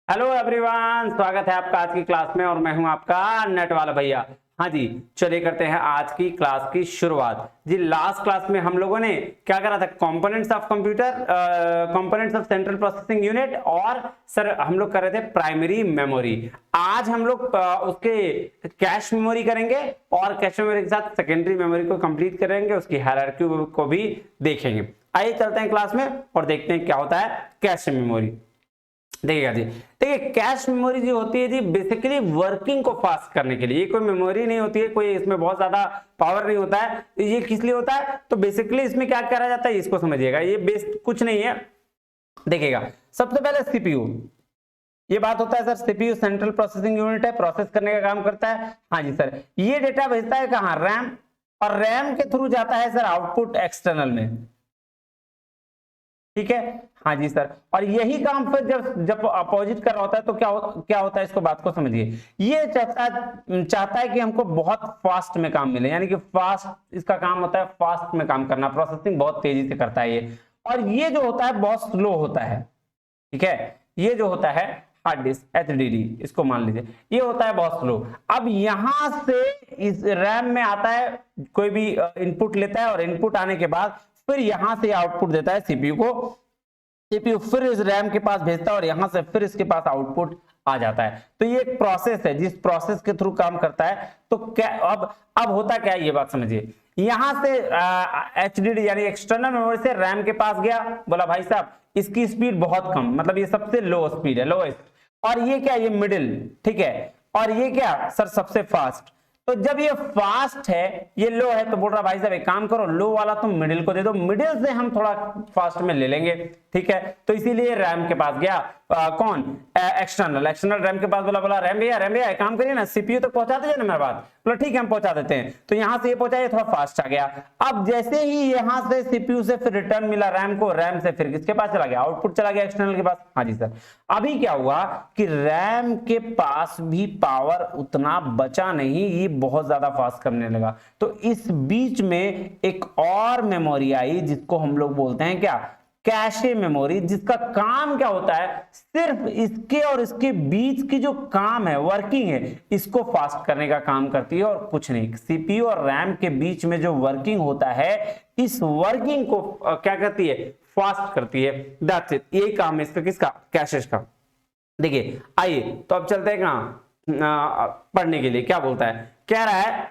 Hello everyone, स्वागत है आपका आज की क्लास में और मैं हूं आपका नेट वाला भैया। हाँ जी, चलिए करते हैं आज की क्लास की शुरुआत। जी लास्ट क्लास में हम लोगों ने क्या करा था? Components of computer, components of central processing unit और सर हम लोग कर रहे थे प्राइमरी मेमोरी। आज हम लोग उसके कैश मेमोरी करेंगे और कैश मेमोरी के साथ सेकेंडरी मेमोरी को कंप्लीट करेंगे, उसकी हायरार्की को भी देखेंगे। आइए चलते हैं क्लास में और देखते हैं क्या होता है कैश मेमोरी। देखिएगा जी, देखिए कैश मेमोरी जो होती है जी बेसिकली वर्किंग को फास्ट करने के लिए। ये कोई मेमोरी नहीं होती है, कोई इसमें बहुत ज्यादा पावर नहीं होता है। ये किस लिए होता है? तो बेसिकली इसमें क्या करा जाता है इसको समझिएगा। ये बेस कुछ नहीं है, देखिएगा सबसे पहले सीपीयू। ये बात होता है sir, CPU central processing unit है, प्रोसेस करने का काम करता है। हाँ जी सर, ये डेटा भेजता है कहाँ? रैम, और रैम के थ्रू जाता है सर आउटपुट एक्सटर्नल में। ठीक है, हाँ जी सर। और यही काम फिर जब जब अपोजिट कर रहा होता है तो क्या होता है, इसको बात को समझिए। ये चाहता है कि हमको बहुत फास्ट में काम मिले, यानी कि फास्ट इसका काम होता है, फास्ट में काम करना, प्रोसेसिंग बहुत तेजी से करता है ये। और ये जो होता है बहुत स्लो होता है। ठीक है, ये जो होता है हार्ड डिस्क एचडीडी, इसको मान लीजिए, ये होता है बहुत स्लो। अब यहां से इस रैम में आता है, कोई भी इनपुट लेता है और इनपुट आने के बाद फिर यहां से आउटपुट देता है सीपीयू को। सीपीयू फिर इस रैम के पास भेजता है और यहां से फिर इसके पास आउटपुट आ जाता है। तो ये एक प्रोसेस है जिस प्रोसेस के थ्रू काम करता है। तो क्या अब होता क्या है ये बात समझिए। यहां से एचडीडी यानी एक्सटर्नल मेमोरी से रैम के पास गया, बोला भाई साहब इसकी स्पीड बहुत कम, मतलब ये सबसे लो स्पीड है, लोएस्ट। और ये क्या? ये मिडिल, ठीक है। और ये क्या सर? सबसे फास्ट। तो जब ये फास्ट है, ये लो है, तो बोल रहा भाई साहब एक काम करो, लो वाला तुम मिडिल को दे दो, मिडिल से हम थोड़ा फास्ट में ले लेंगे। ठीक है, तो इसीलिए रैम के पास गया। कौन? एक्सटर्नल रैम के पास बोला रैम भैया एक काम करिए ना, सीपीयू तक पहुंचा दीजिए ना मेरे बात। बोला ठीक है हम पहुंचा देते हैं। तो यहां से ये पहुंचा, ये थोड़ा फास्ट आ गया। अब जैसे ही यहां से सीपीयू से फिर रिटर्न मिला रैम को, रैम से फिर किसके पास चला गया? आउटपुट चला गया एक्सटर्नल के पास। हाँ जी सर। अभी क्या हुआ कि रैम के पास भी पावर उतना बचा नहीं, ये बहुत ज्यादा फास्ट करने लगा। तो इस बीच में एक और मेमोरी आई जिसको हम लोग बोलते हैं क्या? कैशे मेमोरी, जिसका काम क्या होता है? सिर्फ इसके और इसके बीच की जो काम है, वर्किंग है, इसको फास्ट करने का काम करती है और कुछ नहीं। सीपीयू और रैम के बीच में जो वर्किंग होता है, इस वर्किंग को क्या करती है? फास्ट करती है। दैट्स इट, यही काम है इसका, किसका? कैशेस का। देखिए आइए तो अब चलते हैं कहां पढ़ने के लिए। क्या बोलता है? कह रहा है,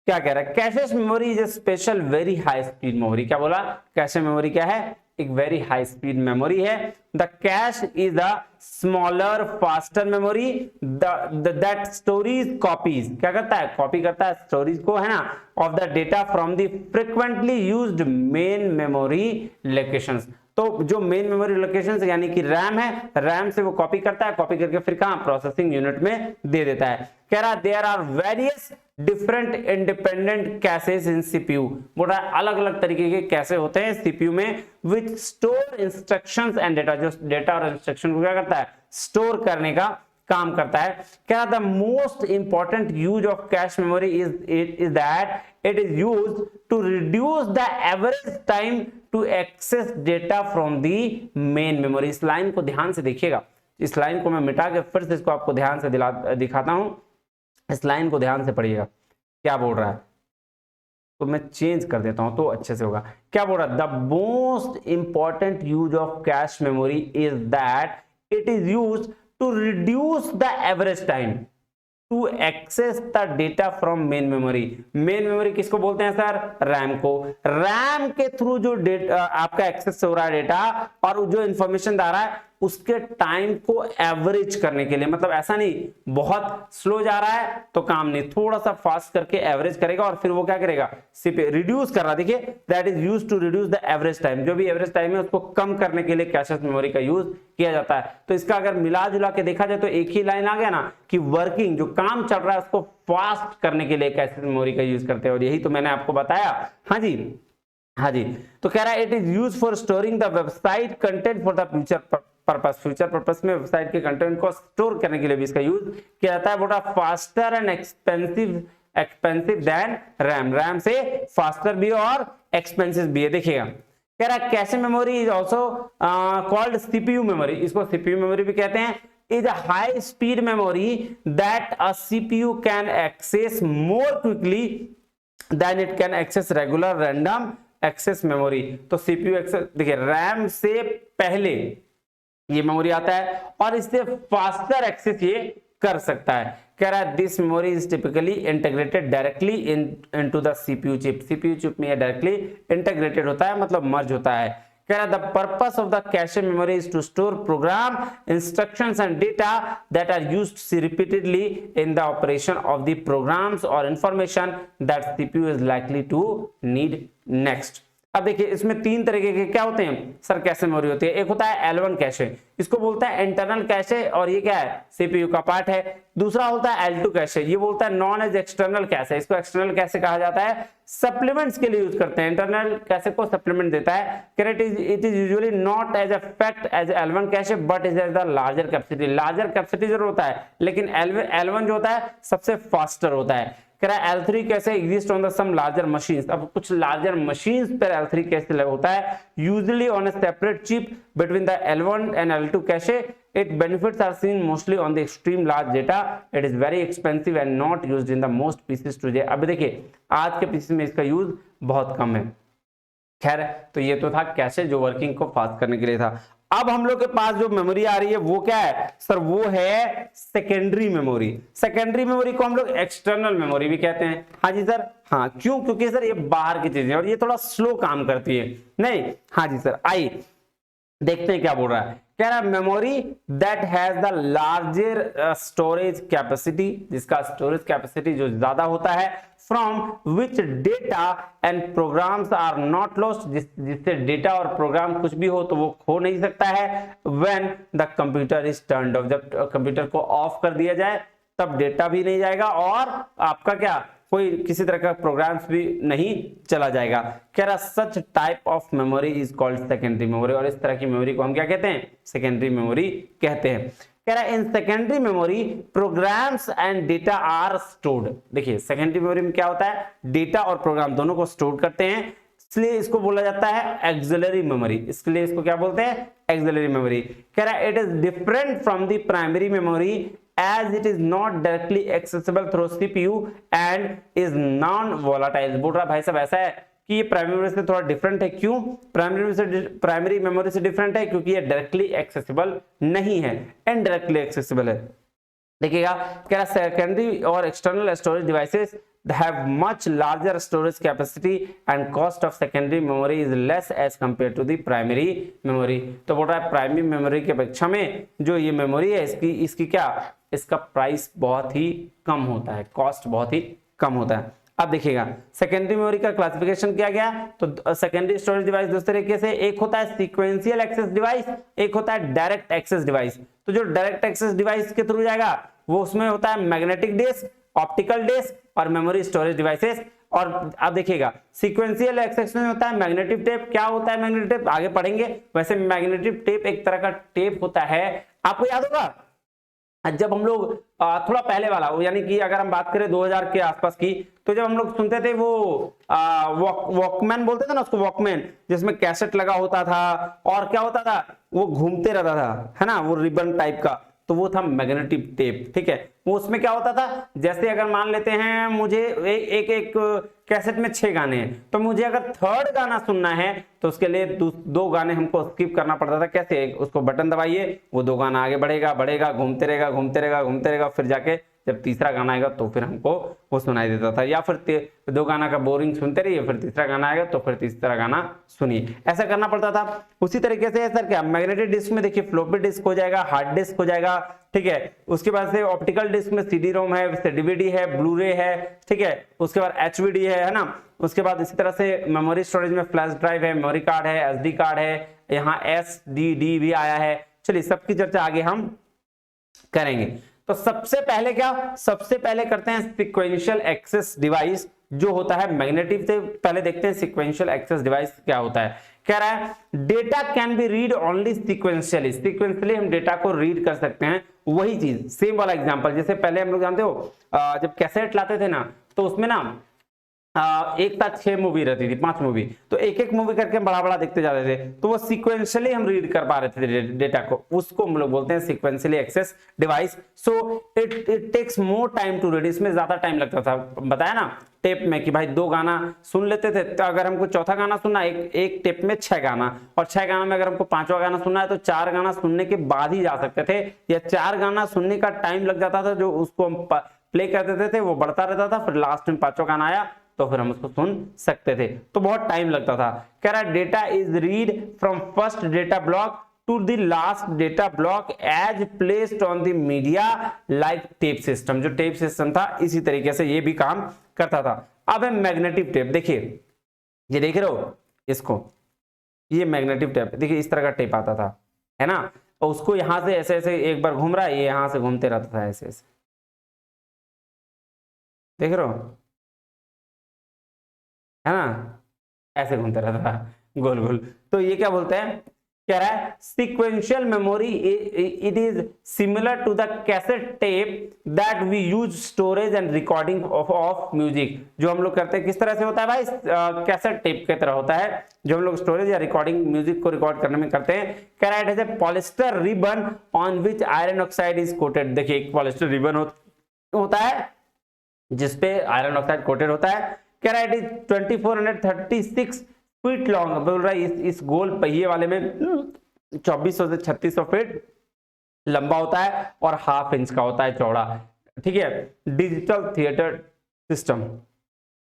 क्या कह रहा है? Cache memory is a special very high speed memory. क्या बोला? कैशे मेमोरी क्या है? एक वेरी हाई स्पीड मेमोरी है। The cash is a smaller faster memory that stories copies. क्या करता है? कॉपी करता है स्टोरीज को, है ना, of the data from the frequently used main memory locations. तो जो मेन मेमोरी लोकेशन यानी कि रैम है, रैम से वो कॉपी करता है, कॉपी करके फिर कहां? प्रोसेसिंग यूनिट में दे देता है। कह रहा there are various different independent caches in CPU. बोल रहा है अलग अलग तरीके के कैसे होते हैं सीपीयू में, विच स्टोर इंस्ट्रक्शंस एंड डेटा, जो डेटा और इंस्ट्रक्शन को क्या करता है? स्टोर करने का काम करता है। क्या the most important use of cache memory is that it is used to reduce the average time to access data from the main memory. इस लाइन को ध्यान से देखिएगा, इस लाइन को मैं मिटा के फिर से इसको आपको ध्यान से दिखाता हूं। इस लाइन को ध्यान से पढ़िएगा क्या बोल रहा है, तो मैं चेंज कर देता हूं तो अच्छे से होगा। क्या बोल रहा है? The most important use of cache memory is that it is used to reduce the average time to access the data from main memory. Main memory किसको बोलते हैं सर? रैम को। रैम के थ्रू जो डेटा आपका access हो रहा है डेटा और जो इंफॉर्मेशन आ रहा है, उसके टाइम को एवरेज करने के लिए, मतलब ऐसा नहीं बहुत स्लो जा रहा है तो काम नहीं, थोड़ा सा फास्ट करके एवरेज करेगा और फिर वो क्या करेगा? रिड्यूस कर रहा। देखिए that is used to reduce the average time, जो भी एवरेज टाइम है उसको कम करने के लिए कैश मेमोरी का यूज किया जाता है। तो इसका अगर मिला जुला के देखा जाए तो एक ही लाइन आ गया ना कि वर्किंग जो काम चल रहा है उसको फास्ट करने के लिए कैश मेमोरी का यूज करते हैं, और यही तो मैंने आपको बताया। हाँ जी, हाँ जी। तो कह रहा है it is use for storing the website content for the future purpose. Future purpose में वेबसाइट के कंटेंट को स्टोर करने के लिए भी इसका यूज किया जाता है। बोला faster and expensive than RAM, RAM से फास्टर भी और एक्सपेंसिव भी है। देखिएगा कह रहा है cache memory is also called CPU memory, इसको सीपीयू मेमोरी भी कहते हैं, is a high speed memory that a CPU can access more quickly than it can access regular random access memory। तो CPU एक्सेस देखिए RAM से पहले ये memory आता है और इससे फास्टर एक्सेस ये कर सकता है। कह रहा है this memory is typically integrated directly into the CPU chip, CPU chip में ये डायरेक्टली इंटीग्रेटेड होता है, मतलब मर्ज होता है। कह रहा है the purpose of the cache memory is to store program instructions and data that are used repeatedly in the operation of the programs और information that CPU is likely to need next. अब देखिए इसमें तीन तरीके के क्या होते हैं सर कैशे मेमोरी होती है। एक होता है L1 कैशे, इसको बोलता है इंटरनल कैशे और ये क्या है सीपीयू का पार्ट है। दूसरा होता है L2 कैशे, ये बोलता है नॉन एज एक्सटर्नल कैशे, इसको एक्सटर्नल कैशे कहा जाता है, सप्लीमेंट्स के लिए यूज करते हैं, इंटरनल कैशे को सप्लीमेंट देता है। It is usually not as affect as L1 cache but is as the larger capacity, larger capacity जरूर होता है लेकिन L1 जो होता है सबसे फास्टर होता है। कह रहा है L3 कैसे exist on the some larger machines, अब कुछ लार्जर मशीन्स पर L3 कैसे होता है, usually on a separate chip between the L1 and L2 cache. It benefits are seen mostly on the extreme large data, it is very expensive and not used in the most PCs today. अब देखिए आज के pieces में इसका use बहुत कम है। खैर तो ये तो था कैशे जो वर्किंग को फास्ट करने के लिए था। अब हम लोग के पास जो मेमोरी आ रही है वो क्या है सर, वो है सेकेंडरी मेमोरी। सेकेंडरी मेमोरी को हम लोग एक्सटर्नल मेमोरी भी कहते हैं। हाँ जी सर, हाँ क्यों, क्योंकि सर ये बाहर की चीजें और ये थोड़ा स्लो काम करती है नहीं। हाँ जी सर, आइए देखते हैं क्या बोल रहा है। कह रहा है memory that has the larger storage capacity, जिसका स्टोरेज कैपेसिटी जो ज्यादा होता है, from which data and programs are not lost, जिससे डेटा और प्रोग्राम कुछ भी हो तो वो खो नहीं सकता है। when the computer is turned off, जब कंप्यूटर को ऑफ कर दिया जाए तब डेटा भी नहीं जाएगा और आपका क्या कोई किसी तरह का प्रोग्राम्स भी नहीं चला जाएगा। कह रहा such type of memory is called secondary memory, और इस तरह की मेमोरी को हम क्या कहते हैं सेकेंडरी मेमोरी कहते हैं। कह रहा है in secondary memory programs and data are stored. देखिए सेकेंडरी मेमोरी में क्या होता है, डेटा और प्रोग्राम दोनों को स्टोर करते हैं, इसलिए इसको बोला जाता है एक्सिलरी मेमोरी। इसलिए इसको क्या बोलते हैं एक्सिलरी मेमोरी। कह रहा है it is different from the primary memory as it is not directly accessible through CPU and is non volatile। बोल रहा भाई साहब ऐसा है कि ये प्राइमरी मेमोरी से थोड़ा डिफरेंट है। क्यों प्राइमरी मेमोरी से डिफरेंट है, क्योंकि ये डायरेक्टली एक्सेसिबल नहीं है, इनडायरेक्टली एक्सेसिबल है। देखिएगा कह रहा सेकेंडरी और external storage devices have much larger storage capacity and cost of secondary memory is less as compared to the primary memory। तो बोल रहा है प्राइमरी मेमोरी की अपेक्षा में जो ये मेमोरी है इसकी क्या इसका प्राइस बहुत ही कम होता है, कॉस्ट बहुत ही कम होता है। अब देखिएगा सेकेंडरी मेमोरी का क्लासिफिकेशन किया गया, तो सेकेंडरी स्टोरेज डिवाइस दो तरीके से, एक होता है सीक्वेंशियल एक्सेस डिवाइस, एक होता है डायरेक्ट एक्सेस डिवाइस। तो जो डायरेक्ट एक्सेस डिवाइस के थ्रू जाएगा वो उसमें होता है मैग्नेटिक डिस्क, ऑप्टिकल डिस्क और मेमोरी स्टोरेज डिवाइसेस। और आप देखिएगा सीक्वेंशियल एक्सेस में होता है मैग्नेटिक टेप। क्या होता है मैग्नेटिक टेप आगे पढ़ेंगे। वैसे मैग्नेटिक टेप एक तरह का टेप होता है, आपको याद होगा जब हम लोग थोड़ा पहले वाला यानी कि अगर हम बात करें 2000 के आसपास की, तो जब हम लोग सुनते थे वो वॉकमैन बोलते थे ना उसको, वॉकमैन जिसमें कैसेट लगा होता था और क्या होता था वो घूमते रहता था, है ना, वो रिबन टाइप का, तो वो था मैग्नेटिक टेप। ठीक है, वो उसमें क्या होता था, जैसे अगर मान लेते हैं मुझे एक कैसेट में 6 गाने हैं, तो मुझे अगर थर्ड गाना सुनना है तो उसके लिए 2 गाने हमको स्किप करना पड़ता था। कैसे, उसको बटन दबाइए, वो 2 गाना आगे बढ़ेगा बढ़ेगा, घूमते रहेगा घूमते रहेगा घूमते रहेगा, फिर जाके जब तीसरा गाना आएगा तो फिर हमको वो सुनाई देता था। या फिर 2 गाना का बोरिंग सुनते रहिए, फिर तीसरा गाना आएगा तो फिर तीसरा गाना सुनिए, ऐसा करना पड़ता था। उसी तरीके से सर क्या मैग्नेटिक डिस्क में देखिए फ्लॉपी डिस्क हो जाएगा, हार्ड डिस्क हो जाएगा। ठीक है, उसके बाद से ऑप्टिकल डिस्क में CD रोम है, डीवीडी है, ब्लूरे है। ठीक है, उसके बाद HVD है ना। उसके बाद इसी तरह से मेमोरी स्टोरेज में फ्लैश ड्राइव है, मेमोरी कार्ड है, SD कार्ड है, यहाँ SDD भी आया है। चलिए सबकी चर्चा आगे हम करेंगे। तो सबसे पहले सबसे पहले करते हैं सीक्वेंशियल एक्सेस डिवाइस जो होता है मैग्नेटिक से। पहले देखते हैं सीक्वेंशियल एक्सेस डिवाइस क्या होता है। कह रहा है data can B read only sequentially, sequentially हम डेटा को रीड कर सकते हैं। वही चीज सेम वाला एग्जांपल, जैसे पहले हम लोग जानते हो जब कैसेट लाते थे ना, तो उसमें ना एक साथ 6 मूवी रहती थी, 5 मूवी, तो एक एक मूवी करके बड़ा बड़ा देखते जाते थे, तो वो सीक्वेंशियली हम रीड कर पा रहे थे डेटा को, उसको हम लोग बोलते हैं sequentially access device. So it takes more time to read, इसमें ज्यादा टाइम लगता था। बताया ना टेप में कि भाई 2 गाना सुन लेते थे, तो अगर हमको चौथा गाना सुनना, एक टेप में 6 गाना, और 6 गाना में अगर हमको 5वां गाना सुनना है तो 4 गाना सुनने के बाद ही जा सकते थे, या 4 गाना सुनने का टाइम लग जाता था, जो उसको हम प्ले कर देते थे, वो बढ़ता रहता था, फिर लास्ट में 5वां गाना आया तो फिर हम उसको सुन सकते थे, तो बहुत टाइम लगता था। कह रहा है data is read from first data block to the last data block as placed on the media like tape system. जो टेप सिस्टम था इसी तरीके से ये भी काम करता था। अब है मैग्नेटिक टेप, देखिए ये देख रहे हो इसको, ये मैग्नेटिक टेप, देखिए इस तरह का टेप आता था, है ना, और उसको यहां से ऐसे ऐसे एक बार घूम रहा है, ये यहां से घूमते रहता था ऐसे ऐसे, देख रहे हो, है ना, ऐसे घूमता रहता था गोल गोल। तो ये क्या बोलते हैं, कह रहा है sequential memory it is similar to the cassette tape that we use storage and recording of music. जो हम लोग करते हैं किस तरह से होता है भाई, कैसेट टेप की तरह होता है, जो हम लोग स्टोरेज या रिकॉर्डिंग म्यूजिक को रिकॉर्ड करने में करते हैं। कह रहा है it is a polyester ribbon on which iron oxide is coated. देखिए एक पॉलिस्टर रिबन होता है जिसपे आयरन ऑक्साइड कोटेड होता है। कह रहा है इट इज 2436 फीट लॉन्ग, बोल रहा है इस गोल पहिए वाले में 2400 से 3600 फीट लंबा होता है और ½ इंच का होता है चौड़ा, ठीक है। Digital theatre system.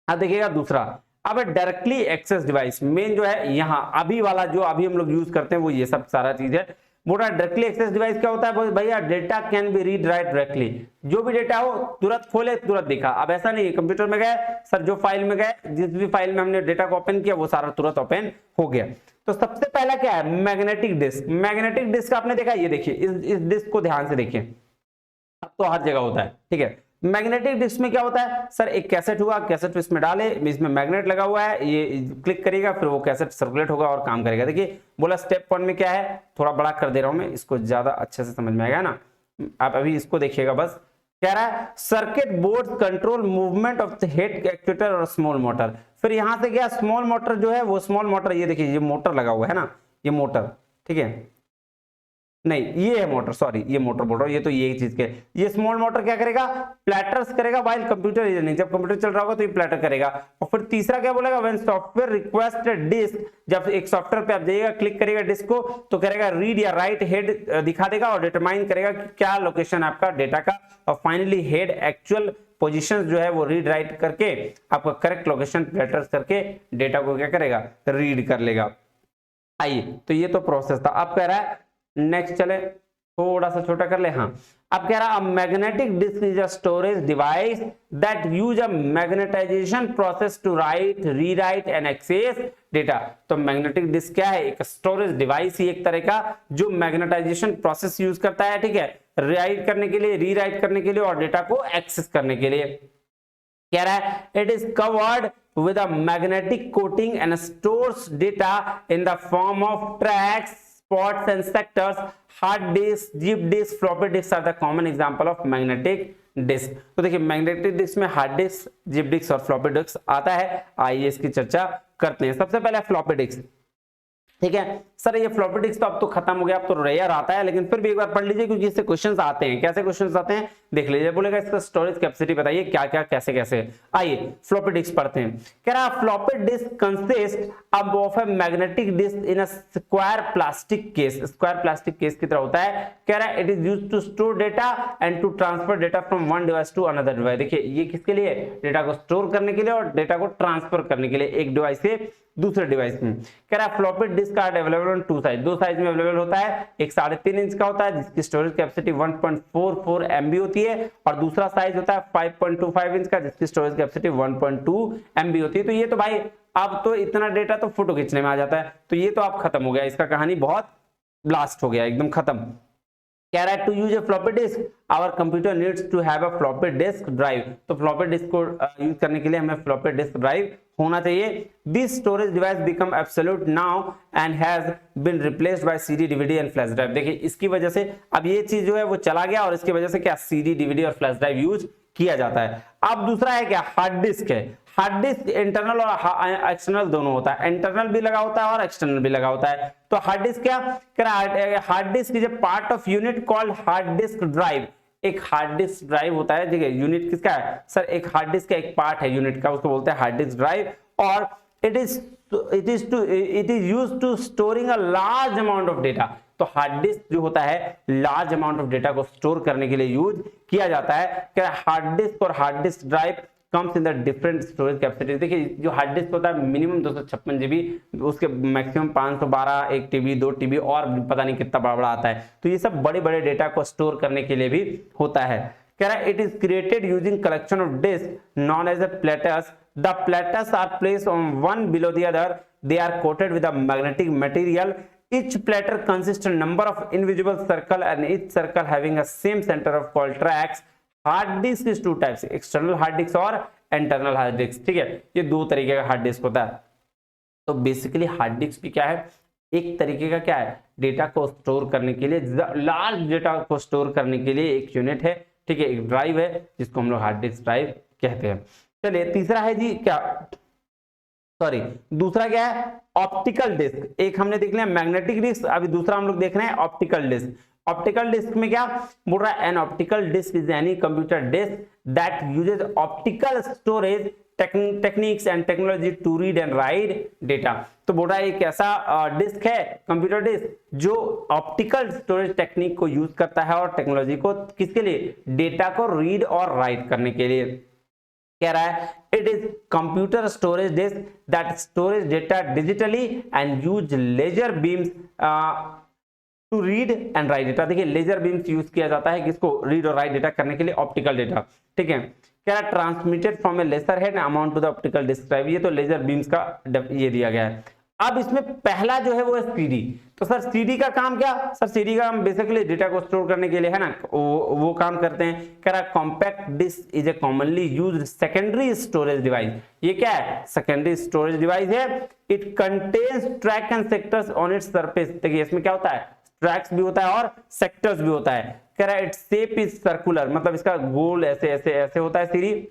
अब देखिएगा दूसरा, अब डायरेक्टली एक्सेस डिवाइस, मेन जो है यहाँ अभी वाला जो अभी हम लोग यूज करते हैं वो ये सब सारा चीज है। बोला डायरेक्टली एक्सेस डिवाइस क्या होता है भैया, data can B read write directly, जो भी डेटा हो तुरंत खोले तुरंत दिखा। अब ऐसा नहीं है कंप्यूटर में गए सर, जो फाइल में गए, जिस भी फाइल में हमने डेटा को ओपन किया वो सारा तुरंत ओपन हो गया। तो सबसे पहला क्या है, मैग्नेटिक डिस्क। मैग्नेटिक डिस्क आपने देखा, ये देखिए इस डिस्क को ध्यान से देखिए, अब तो हर जगह होता है, ठीक है। मैग्नेटिक डिस्क में क्या होता है सर, एक कैसेट हुआ, कैसेट इसमें डाले, इसमें मैग्नेट लगा हुआ है, ये क्लिक करिएगा फिर वो कैसेट सर्कुलेट होगा और काम करेगा। देखिए बोला स्टेप 1 में क्या है, थोड़ा बड़ा कर दे रहा हूं मैं, इसको ज्यादा अच्छे से समझ में आएगा ना, आप अभी इसको देखिएगा बस। कह रहा है circuit board control movement of the head actuator और स्मॉल मोटर। फिर यहां से क्या, स्मॉल मोटर जो है वो स्मॉल मोटर, ये देखिए ये मोटर लगा हुआ है ना, ये मोटर, ठीक है, नहीं ये है मोटर, सॉरी ये मोटर बोल रहा हूं, ये तो ये चीज के, ये स्मॉल मोटर क्या करेगा, प्लैटर्स करेगा व्हाइल कंप्यूटर इज रनिंग, जब कंप्यूटर चल रहा होगा तो ये प्लैटर करेगा। और फिर तीसरा क्या बोलेगा, व्हेन सॉफ्टवेयर रिक्वेस्ट डिस्क, जब एक सॉफ्टवेयर पे आप जाइएगा क्लिक करिएगा डिस्क को तो करेगा रीड या राइट हेड दिखा देगा और डिटरमाइन करेगा कि क्या लोकेशन है आपका डेटा का, और फाइनली हेड एक्चुअल पोजीशन जो है वो रीड राइट करके आपका करेक्ट लोकेशन प्लैटर्स करके डेटा को क्या करेगा, रीड कर लेगा। आइए तो ये तो प्रोसेस था। अब कह रहा है नेक्स्ट चले, थोड़ा सा छोटा कर ले, हाँ अब कह रहा magnetic disk is a storage device that use a magnetization process to write, rewrite and access data. तो मैग्नेटिक डिस्क क्या है, एक स्टोरेज डिवाइस ही एक तरह का जो मैग्नेटाइजेशन प्रोसेस यूज करता है, ठीक है, राइट करने के लिए, रीराइट करने के लिए और डेटा को एक्सेस करने के लिए। कह रहा है it is covered with a magnetic coating and stores data in the form of tracks, spots and sectors. Hard disk, zip disk, floppy disk are the common example of magnetic disk. तो देखिए magnetic disk में hard disk, zip disk और floppy disk आता है। आइए इसकी चर्चा करते हैं। सबसे पहले फ्लॉपी डिस्क, ठीक है सर, ये फ्लॉपी डिस्क तो अब तो खत्म हो गया, अब तो रेयर आता है, लेकिन फिर भी एक बार पढ़ लीजिए क्योंकि इससे क्वेश्चंस आते हैं। कैसे क्वेश्चंस आते हैं देख लीजिए। बोलेगा इसका स्टोरेज कैपेसिटी बताइए, क्या क्या कैसे कैसे। आइए फ्लॉपी डिस्क पढ़ते हैं। कह रहा फ्लॉपी डिस्क कंसिस्ट अब of a magnetic disk in a square plastic case. Square plastic case की तरह होता है। कह रहा है it is used to store data and to transfer data from one device to another device. देखिए ये किसके लिए, डेटा को स्टोर करने के लिए और डेटा को ट्रांसफर करने के लिए एक डिवाइस से दूसरे डिवाइस में। कह रहा है floppy disk are available on two size, दो साइज में अवेलेबल होता है। एक 3.5 इंच का होता है जिसकी स्टोरेज कैपेसिटी 1.44 MB होती है और दूसरा साइज होता है 5.25 इंच का जिसकी स्टोरेज कैपेसिटी 1.2 MB होती है। तो ये तो भाई अब तो इतना डेटा तो फोटो खींचने में आ जाता है, तो ये तो अब खत्म हो गया, इसका कहानी बहुत ब्लास्ट हो गया, एकदम खत्म। कह रहा है to use a floppy disk our computer needs to have a floppy disk drive. तो फ्लॉपी डिस्क को यूज करने के लिए हमें फ्लॉपी डिस्क ड्राइव होना चाहिए। This storage device become absolute now and has been replaced by CD, DVD and flash drive. देखिए इसकी वजह से अब ये चीज जो है वो चला गया और इसकी वजह से क्या सीडी, डीवीडी और फ्लैश ड्राइव यूज किया जाता है। अब दूसरा है क्या, हार्ड डिस्क है। हार्ड डिस्क इंटरनल और एक्सटर्नल दोनों होता है, इंटरनल भी लगा होता है और एक्सटर्नल भी लगा होता है। तो हार्ड डिस्क क्या, hard disc is A part of unit called hard disk drive. एक हार्ड डिस्क ड्राइव होता है, ठीक है, यूनिट किसका है सर, एक हार्ड डिस्क का एक पार्ट है यूनिट का, उसको बोलते हैं हार्ड डिस्क ड्राइव। और it is used to storing a large amount of data. तो हार्ड डिस्क जो होता है लार्ज अमाउंट ऑफ डेटा को स्टोर करने के लिए यूज किया जाता है। क्या हार्ड डिस्क और hard disk drive comes in the different storage capacity. देखिए जो हार्ड डिस्क होता है मिनिमम 256 जीबी, उसके मैक्सिमम 512, 1 टीबी, 2 टीबी और पता नहीं कितना बड़ा बड़ा आता है। तो ये सब बड़े बड़े डेटा को स्टोर करने के लिए भी होता है। कह रहा है it is created using collection of disk known as a platters. The platters are placed on one below the other, they are coated with a magnetic material. Each platter consists a number of individual circle and each circle having a same center of called tracks. Hard disk is two types, external hard disk और internal hard disk, ठीक है, ये दो तरीके का hard डिस्क होता है। तो बेसिकली हार्ड डिस्क भी क्या है, एक तरीके का क्या है, डेटा को स्टोर करने के लिए, लार्ज डेटा को स्टोर करने के लिए एक यूनिट है, ठीक है, एक ड्राइव है जिसको हम लोग हार्ड डिस्क ड्राइव कहते हैं। चलिए तीसरा है जी क्या, सॉरी दूसरा क्या है, ऑप्टिकल डिस्क। एक हमने देख लिया मैग्नेटिक डिस्क, अभी दूसरा हम लोग देख रहे हैं ऑप्टिकल डिस्क। ऑप्टिकल डिस्क में क्या बोल रहा है, an optical disk is any computer disk that uses optical storage techniques and technology to read and write data. तो बोल रहा है एक ऐसा डिस्क है, कंप्यूटर डिस्क, जो ऑप्टिकल स्टोरेज टेक्निक को यूज करता है और टेक्नोलॉजी को किसके लिए, डेटा को रीड और राइट करने के लिए। कह रहा है it is computer storage disk that storage data digitally and use laser beams to read and write data. देखिए लेजर बीम्स यूज किया जाता है किसको, रीड और राइट डेटा करने के लिए, ऑप्टिकल डेटा, ठीक है। कह रहा है transmitted from a laser head amount to the optical disk drive. ये तो लेजर बीम्स का ये दिया गया है। अब इसमें पहला जो है वो है सीडी। तो सर सीडी का काम क्या, सर सीडी का काम बेसिकली डेटा को स्टोर करने के लिए है ना, वो काम करते हैं। कह रहा compact disk is a commonly used secondary storage device. ये क्या है, सेकेंडरी स्टोरेज डिवाइस है। It contains track and sectors on its surface. देखिए इसमें क्या होता है, ट्रैक्स भी होता है और सेक्टर्स भी होता है। कह रहा है इट्स शेप इज सर्कुलर, मतलब इसका गोल ऐसे ऐसे ऐसे होता है CD,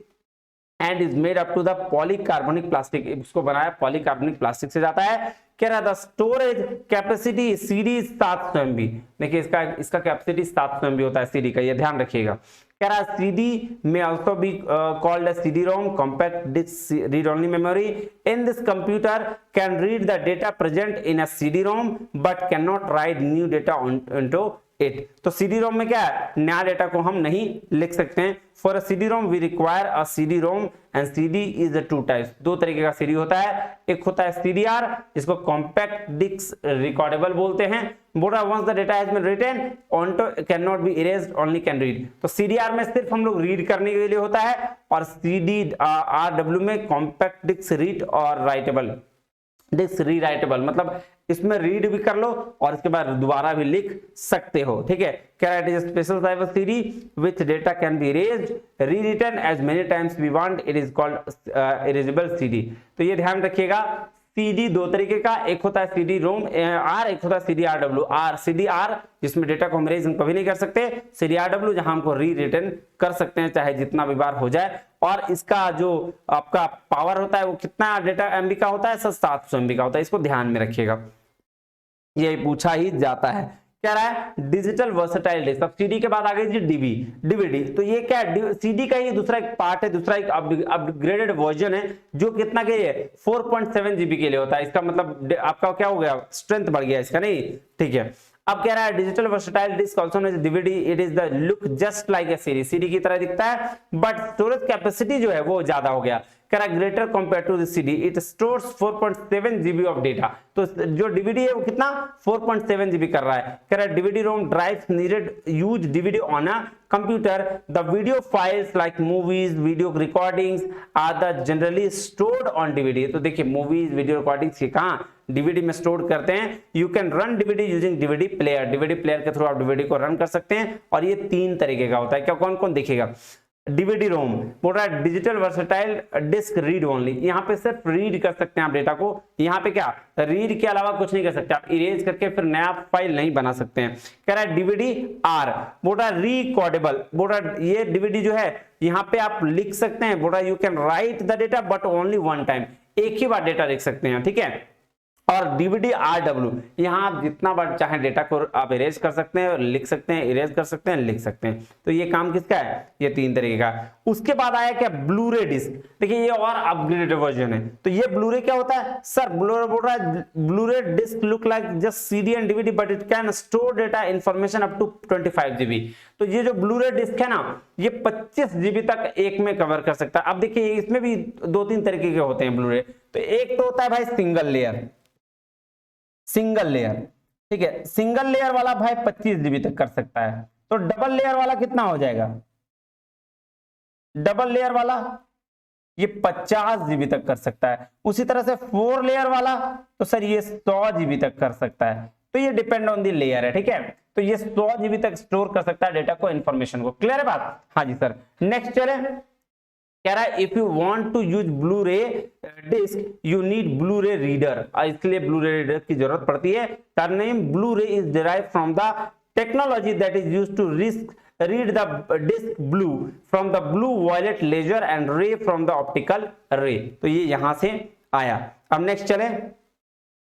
and is made up to the polycarbonic plastic. इसको बनाया पॉलीकार्बोनिक प्लास्टिक से जाता है। कह रहा था स्टोरेज कैपेसिटी सीडी 700 MB। देखिए इसका कैपेसिटी 700 MB होता है सीडी का, ये ध्यान रखिएगा। कह रहा CD may also be called as CD ROM, compact disk read only memory. In this computer can read the data present in a CD ROM but can not write new data into it. तो CD ROM में क्या है, नया data को हम नहीं लिख सकते हैं। For a CD ROM we require a CD ROM and CD is a two types. दो तरीके का सीडी होता है, एक होता है सीडीआर जिसको कॉम्पैक्ट डिस्क रिकॉर्डेबल बोलते हैं। बोल रहा once the data has been written onto can not be erased only can read. तो सीडीआर में सिर्फ हम लोग रीड करने के लिए होता है, और सीडीआरडब्ल्यू में कॉम्पैक्ट डिस्क रीड और राइटेबल डिस्क रीराइटेबल, मतलब इसमें रीड भी कर लो और इसके बाद दोबारा भी लिख सकते हो, ठीक है। कह रहा है it is special type of CD which data can be erased rewritten as many times we want, it is called erasable CD. तो ये ध्यान रखिएगा, सीडी दो तरीके का, एक होता है सीडी रोम आर, एक होता है CD R W R. CD are जिसमें डेटा को हम इरेज कभी नहीं कर सकते, सीडी आर डब्ल्यू जहां हमको री रिटर्न कर सकते हैं चाहे जितना भी बार हो जाए। और इसका जो आपका पावर होता है वो कितना डेटा एमबी का होता है सर, 700 MB का होता है। इसको ध्यान में रखिएगा, ये पूछा ही जाता है। कह रहा है डिजिटल वर्सेटाइल डिस्क। अब सीडी के बाद आ गई जी डीवीडी। तो ये क्या है, सीडी का ही दूसरा एक पार्ट है, दूसरा एक अपग्रेडेड वर्जन है जो कितना के लिए 4.7 GB के लिए होता है। इसका मतलब आपका क्या हो गया, स्ट्रेंथ बढ़ गया इसका, नहीं, ठीक है। अब कह रहा है digital versatile disk also known as DVD, it is the look just like a CD, CD की तरह दिखता है, बट स्टोरेज कैपेसिटी जो है वो ज्यादा हो गया। कह रहा है greater compare to the CD, it stores 4.7 GB of data. तो जो डीवीडी है वो कितना 4.7 GB कर रहा है। कह रहा है DVD ROM drives needed use DVD on a computer, the video files like movies video recordings are the generally stored on DVD. तो देखिए मूवीज वीडियो रिकॉर्डिंग्स कहां डीवीडी में स्टोर करते हैं। You can run DVD using DVD player, DVD player के through आप DVD को run कर सकते हैं। और ये 3 तरीके का होता है, क्या कौन कौन देखेगा। डीवीडी रोम, बोल रहा है digital versatile disk read only, यहाँ पे सिर्फ रीड कर सकते हैं आप डेटा को, यहाँ पे क्या रीड के अलावा कुछ नहीं कर सकते आप, इरेज करके फिर नया फाइल नहीं बना सकते हैं। कह रहा है डीवीडी आर, बोल रहा है रिकॉर्डेबल, बोल रहा है ये डीवीडी जो है यहाँ पे आप लिख सकते हैं, बोल रहा है you can write the data but only one time, एक ही बार डेटा लिख सकते हैं, ठीक है। और डीवीडी आरडब्ल्यू, यहाँ आप जितना बार चाहे डेटा को आप इरेज कर सकते हैं, लिख सकते हैं, इरेज कर सकते हैं, लिख सकते हैं। तो ये काम किसका है, ये 3 तरीके का। उसके बाद आया क्या ब्लूरे डिस्क, देखिए ये और अपग्रेडेड वर्जन है। तो ये ब्लूरे क्या होता है सर, ब्लूरे बोल रहा है Blu-ray disk look like just CD and DVD but it can store data information up to 25 GB। तो ये जो ब्लूरे डिस्क है ना, ये 25 GB तक एक में कवर कर सकता है। अब देखिए इसमें भी 2-3 तरीके के होते हैं ब्लूरे। तो एक तो होता है भाई सिंगल लेयर, सिंगल लेयर, ठीक है, सिंगल लेयर वाला भाई 25 GB तक कर सकता है। तो डबल लेयर वाला कितना हो जाएगा, डबल लेयर वाला ये 50 GB तक कर सकता है। उसी तरह से 4 लेयर वाला तो सर ये 100 GB तक कर सकता है। तो ये डिपेंड ऑन दी लेयर है, ठीक है। तो ये 100 GB तक स्टोर कर सकता है डेटा को, इंफॉर्मेशन को। क्लियर है बात, हाँ जी सर। नेक्स्ट चले, कह रहा है if you want to use Blu-ray disk you need Blu-ray reader, इसलिए ब्लू-रे रीडर की जरूरत पड़ती है। The name Blu-ray is derived from the technology that is used to read the disk blue from the blue violet laser and ray from the optical ray। तो ये यहां से आया। अब नेक्स्ट चले,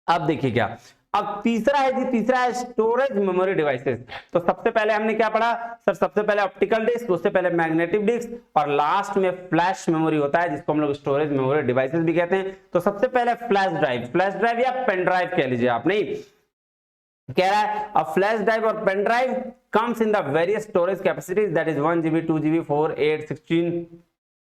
अब देखिए क्या, अब तीसरा है जी, तीसरा है स्टोरेज मेमोरी डिवाइसेस। तो सबसे पहले हमने क्या पढ़ा सर, सबसे पहले ऑप्टिकल डिस्क, उससे पहले मैग्नेटिक डिस्क और लास्ट में फ्लैश मेमोरी होता है जिसको हम लोग स्टोरेज मेमोरी डिवाइसेस भी कहते हैं। तो सबसे पहले फ्लैश ड्राइव, फ्लैश ड्राइव या पेन ड्राइव कह लीजिए आप, नहीं कह रहा है अ फ्लैश ड्राइव और pen drive comes in the various storage capacities that is 1 GB 2 GB 4 8 16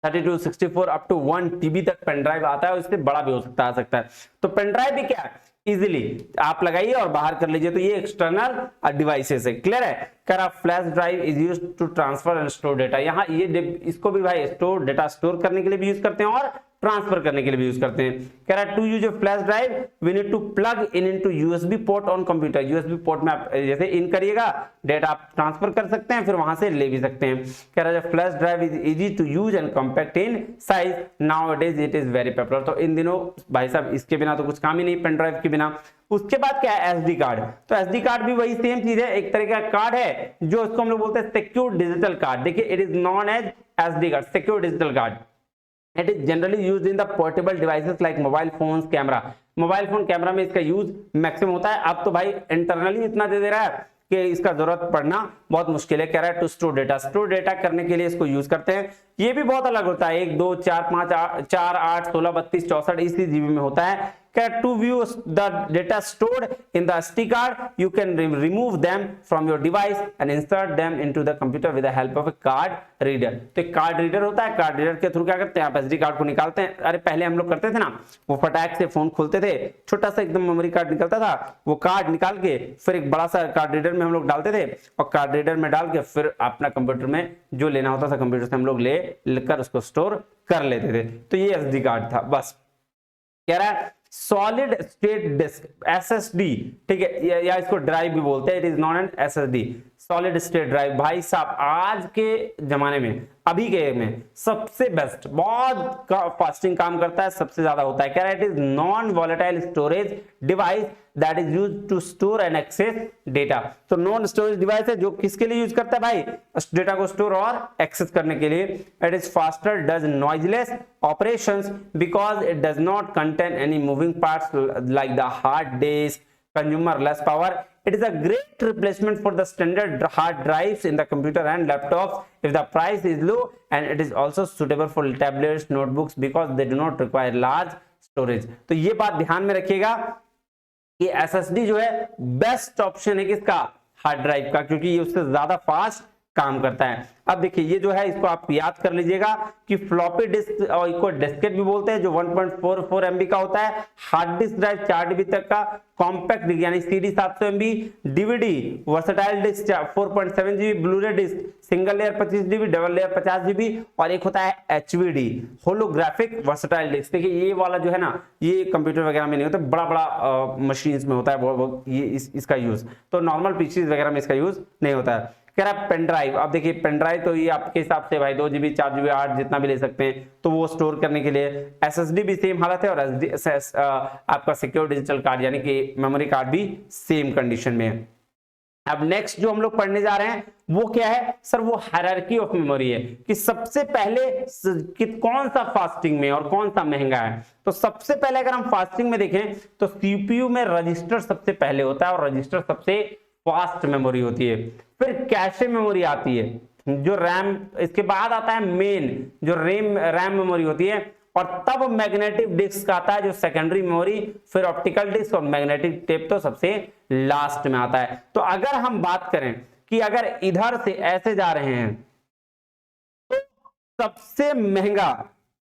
32 64 up to 1 TB तक पेन ड्राइव आता है, उससे बड़ा भी हो सकता है, आ सकता है। तो पेन ड्राइव भी क्या है, इजीली आप लगाइए और बाहर कर लीजिए। तो ये एक्सटर्नल डिवाइसेस है। क्लियर है, कह flash drive is used to transfer and store data. यहाँ ये इसको भी भाई स्टोर डेटा स्टोर करने के लिए भी यूज करते हैं और ट्रांसफर करने के लिए भी यूज करते हैं। कह रहा है to use a flash drive we need to plug in into USB port on computer. USB port में आप जैसे इन करिएगा डेटा आप ट्रांसफर कर सकते हैं, फिर वहां से ले भी सकते हैं। कह रहा है flash drive is easy to use and compact in size, nowadays it is very popular. तो इन दिनों भाई साहब इसके बिना तो कुछ काम ही नहीं, पेन ड्राइव के बिना। उसके बाद क्या है एसडी कार्ड। तो एसडी कार्ड भी वही सेम चीज है, एक तरह का कार्ड है जो इसको हम लोग बोलते हैं सिक्योर डिजिटल कार्ड। देखिए it is known as SD card, secure digital card. It is generally used in the portable devices like mobile phones, camera। Mobile phone camera में इसका यूज मैक्सिमम होता है। अब तो भाई इंटरनली इतना दे रहा है कि इसका जरूरत पड़ना बहुत मुश्किल है। कह रहा है to store data, store data करने के लिए इसको यूज करते हैं। ये भी बहुत अलग होता है, 1 2 4 5 4 8 16 32 64 इसी जीबी में होता है। To view the data stored in the SD card you can remove them from your device and insert them into the computer with the help of a card reader. तो एक कार्ड रीडर होता है, card reader के through क्या करते हैं आप SD card को निकालते हैं। अरे पहले हम लोग करते थे ना, वो फटाक से फोन खोलते थे, छोटा सा एकदम मेमोरी कार्ड निकलता था, वो कार्ड निकाल के फिर एक बड़ा सा कार्ड रीडर में हम लोग डालते थे और कार्ड रीडर में डाल के फिर अपना कंप्यूटर में जो लेना होता था कंप्यूटर से हम लोग लेकर उसको स्टोर कर लेते थे। तो ये एसडी कार्ड था। बस कह रहा है सॉलिड स्टेट डिस्क एसएसडी, ठीक है, या इसको ड्राइव भी बोलते हैं, it is known an SSD, solid state drive. भाई साहब आज के जमाने में, अभी के में सबसे बेस्ट, बहुत फास्टिंग काम करता है, सबसे ज्यादा होता है। कह रहा है it is non volatile storage device that is used to store and access data. तो नॉन स्टोरेज डिवाइस है जो किसके लिए यूज करता है भाई, डेटा को स्टोर और एक्सेस करने के लिए। It is faster, does noiseless operations because it does not contain any moving parts like the hard disk, consumer less power. It is a great replacement for the standard hard drives in the computer and laptops if the price is low, and it is also suitable for tablets, notebooks because they do not require large storage। तो ये बात ध्यान में रखिएगा कि SSD जो है best option है किसका, हार्ड ड्राइव का, क्योंकि ये उससे ज्यादा फास्ट काम करता है। अब देखिए ये जो है इसको आप याद कर लीजिएगा कि फ्लॉपी डिस्क और इसको डिस्केट भी बोलते हैं जो 1.44 MB का होता है, हार्ड डिस्क ड्राइव 4 GB तक का, कॉम्पैक्ट डिस्क यानी CD 700 MB, DVD versatile disk 4.7 GB, Blu-ray disk single layer 25 GB, double layer 50 GB, और एक होता है HVD होलोग्राफिक वर्सेटाइल डिस्क। देखिए ये वाला जो है ना, ये कंप्यूटर वगैरह में नहीं होता, बड़ा बड़ा मशीन्स में होता है ये इसका यूज, तो नॉर्मल पीसीज वगैरह में इसका यूज नहीं होता है। कह रहा है पेन ड्राइव। अब देखिए पेन ड्राइव तो ये आपके हिसाब से भाई 2 GB 4 GB 8 जितना भी ले सकते हैं, तो वो स्टोर करने के लिए। SSD भी सेम हालत है, और आपका सिक्योर डिजिटल कार्ड यानी कि मेमोरी कार्ड भी सेम कंडीशन में है। अब नेक्स्ट जो हम लोग पढ़ने जा रहे हैं वो क्या है सर, वो हायरार्की ऑफ मेमोरी है, कि सबसे पहले कि कौन सा फास्टिंग में और कौन सा महंगा है। तो सबसे पहले अगर हम फास्टिंग में देखें तो सीपीयू में रजिस्टर सबसे पहले होता है, और रजिस्टर सबसे फास्ट मेमोरी होती है। फिर कैशे मेमोरी आती है जो रैम, इसके बाद आता है मेन जो रैम मेमोरी होती है, और तब मैग्नेटिक डिस्क आता है जो सेकेंडरी मेमोरी, फिर ऑप्टिकल डिस्क और मैग्नेटिक टेप तो सबसे लास्ट में आता है। तो अगर हम बात करें कि अगर इधर से ऐसे जा रहे हैं तो सबसे महंगा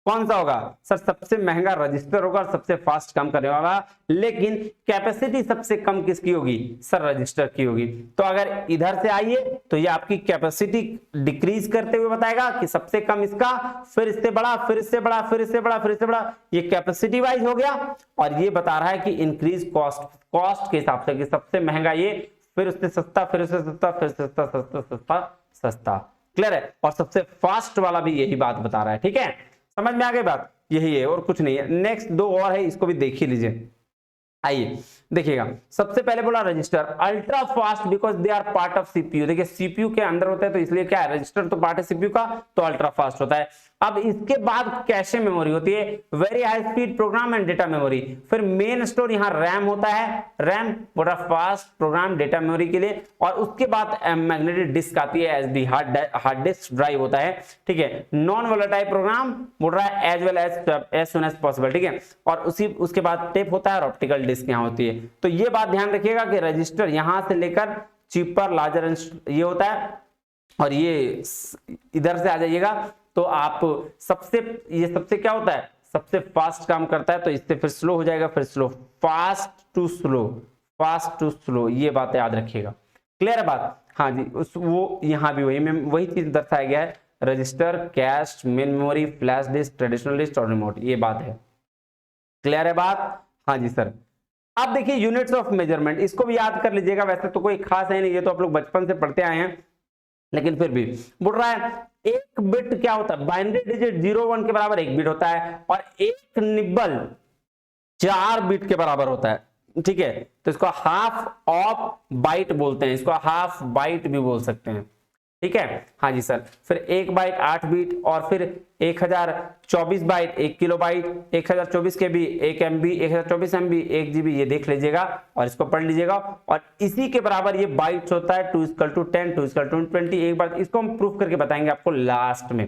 कौन सा होगा सर, सबसे महंगा रजिस्टर होगा और सबसे फास्ट काम करने वाला, लेकिन कैपेसिटी सबसे कम किसकी होगी सर, रजिस्टर की होगी। तो अगर इधर से आइए तो ये आपकी कैपेसिटी डिक्रीज करते हुए बताएगा कि सबसे कम इसका, फिर इससे बड़ा, फिर इससे बड़ा, फिर इससे बड़ा, फिर इससे बड़ा, ये कैपेसिटी वाइज हो गया। और ये बता रहा है कि इंक्रीज कॉस्ट के हिसाब से, कि सबसे महंगा ये, फिर उससे सस्ता, फिर उससे सस्ता, फिर सस्ता सस्ता सस्ता सस्ता। क्लियर है। और सबसे फास्ट वाला भी यही बात बता रहा है। ठीक है, समझ में आ गई बात, यही है और कुछ नहीं है। नेक्स्ट 2 और है, इसको भी देख ही लीजिए। आइए देखिएगा, सबसे पहले बोला register ultra fast because they are part of CPU. देखिए सीपीयू के अंदर होता है तो इसलिए क्या है, रजिस्टर तो पार्ट है सीपीयू का, तो अल्ट्रा फास्ट होता है। अब इसके बाद कैशे मेमोरी होती है, very high speed program and data memory. फिर मेन स्टोर यहाँ रैम होता है, रैम बड़ा फास्ट प्रोग्राम डेटा मेमोरी के लिए। और उसके बाद मैग्नेटिक डिस्क आती है, एसडी हार्ड डिस्क ड्राइव होता है। ठीक है, नॉन वोलेटाइल प्रोग्राम बोल रहा है as well as soon as possible. ठीक है, और उसके बाद टेप होता है और ऑप्टिकल डिस्क यहाँ होती है। तो ये बात ध्यान रखिएगा कि रजिस्टर यहां से लेकर चीपर लार्जर ये होता है, और ये इधर से आ जाइएगा तो आप ये सबसे क्या होता है, सबसे फास्ट काम करता है, तो इससे फिर स्लो हो जाएगा, फिर slow, fast to slow, fast to slow, ये बात याद रखिएगा। क्लियर है बात। हाँ जी, वो यहां भी वही चीज दर्शाया गया है, register, cache, main memory, flash disk, traditional disk और रिमोट, ये बात है। क्लियर है बात। हाँ जी सर। अब देखिए यूनिट्स ऑफ मेजरमेंट, इसको भी याद कर लीजिएगा, वैसे तो कोई खास है नहीं, ये तो आप लोग बचपन से पढ़ते आए हैं, लेकिन फिर भी बोल रहा है एक बिट क्या होता है, बाइनरी डिजिट 0 1 के बराबर 1 बिट होता है, और एक निब्बल 4 बिट के बराबर होता है। ठीक है, तो इसको हाफ ऑफ बाइट बोलते हैं, इसको हाफ बाइट भी बोल सकते हैं। ठीक है, हाँ जी सर। फिर 1 बाइट 8 बिट, और फिर 1024 bite 1 kilo byte, 1024 KB 1 MB, 1024 MB 1 GB, ये देख लीजिएगा और इसको पढ़ लीजिएगा। और इसी के बराबर ये बाइट्स होता है 2:10, 2:20। एक बार इसको हम प्रूफ करके बताएंगे आपको लास्ट में।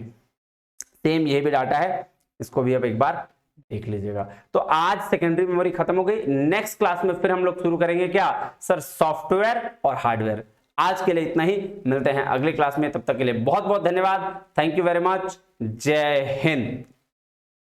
सेम यही भी डाटा है, इसको भी अब एक बार देख लीजिएगा। तो आज सेकेंडरी मेमोरी खत्म हो गई। नेक्स्ट क्लास में फिर हम लोग शुरू करेंगे क्या सर, सॉफ्टवेयर और हार्डवेयर। आज के लिए इतना ही, मिलते हैं अगले क्लास में, तब तक के लिए बहुत बहुत धन्यवाद। Thank you very much. जय हिंद।